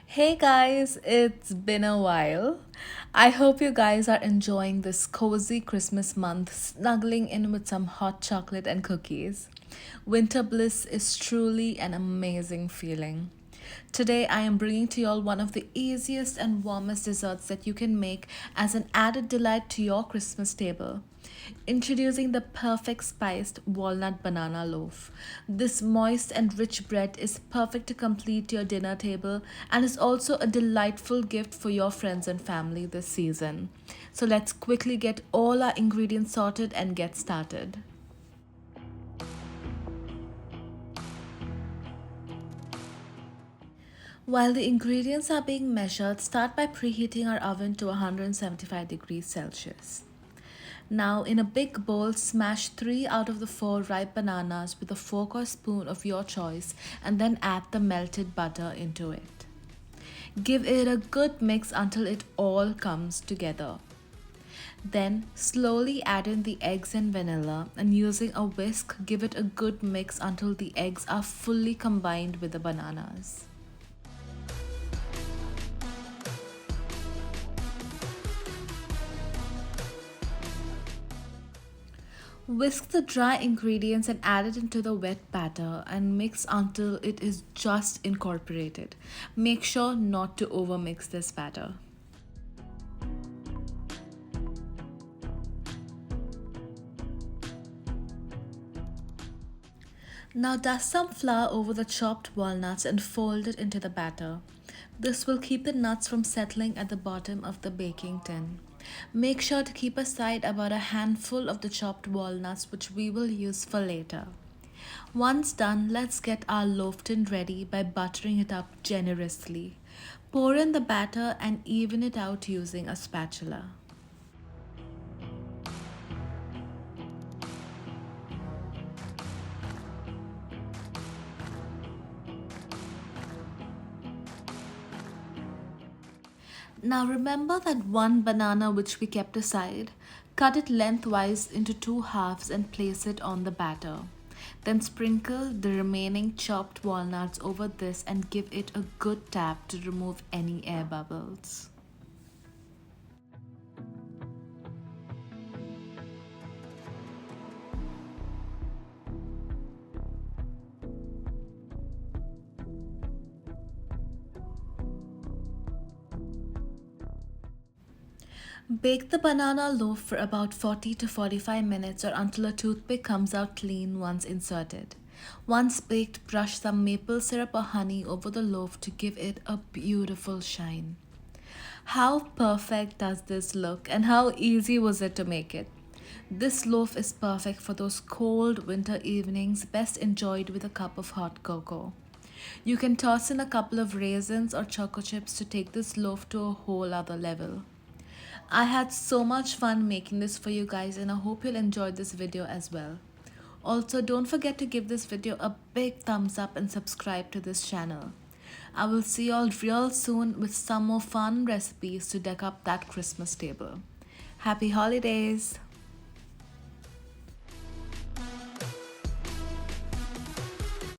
Hey guys, it's been a while. I hope you guys are enjoying this cozy Christmas month, snuggling in with some hot chocolate and cookies. Winter bliss is truly an amazing feeling. Today, I am bringing to y'all one of the easiest and warmest desserts that you can make as an added delight to your Christmas table. Introducing the perfect spiced walnut banana loaf. This moist and rich bread is perfect to complete your dinner table and is also a delightful gift for your friends and family this season. So let's quickly get all our ingredients sorted and get started. While the ingredients are being measured, start by preheating our oven to 175 degrees Celsius. Now, in a big bowl, smash 3 out of the 4 ripe bananas with a fork or spoon of your choice and then add the melted butter into it. Give it a good mix until it all comes together. Then, slowly add in the eggs and vanilla and using a whisk, give it a good mix until the eggs are fully combined with the bananas. Whisk the dry ingredients and add it into the wet batter and mix until it is just incorporated. Make sure not to overmix this batter. Now dust some flour over the chopped walnuts and fold it into the batter. This will keep the nuts from settling at the bottom of the baking tin. Make sure to keep aside about a handful of the chopped walnuts, which we will use for later. Once done, let's get our loaf tin ready by buttering it up generously. Pour in the batter and even it out using a spatula. Now remember that one banana which we kept aside. Cut it lengthwise into two halves and place it on the batter. Then sprinkle the remaining chopped walnuts over this and give it a good tap to remove any air bubbles. Bake the banana loaf for about 40 to 45 minutes or until a toothpick comes out clean once inserted. Once baked, brush some maple syrup or honey over the loaf to give it a beautiful shine. How perfect does this look and how easy was it to make it? This loaf is perfect for those cold winter evenings, best enjoyed with a cup of hot cocoa. You can toss in a couple of raisins or choco chips to take this loaf to a whole other level. I had so much fun making this for you guys and I hope you'll enjoy this video as well. Also, don't forget to give this video a big thumbs up and subscribe to this channel. I will see you all real soon with some more fun recipes to deck up that Christmas table. Happy holidays!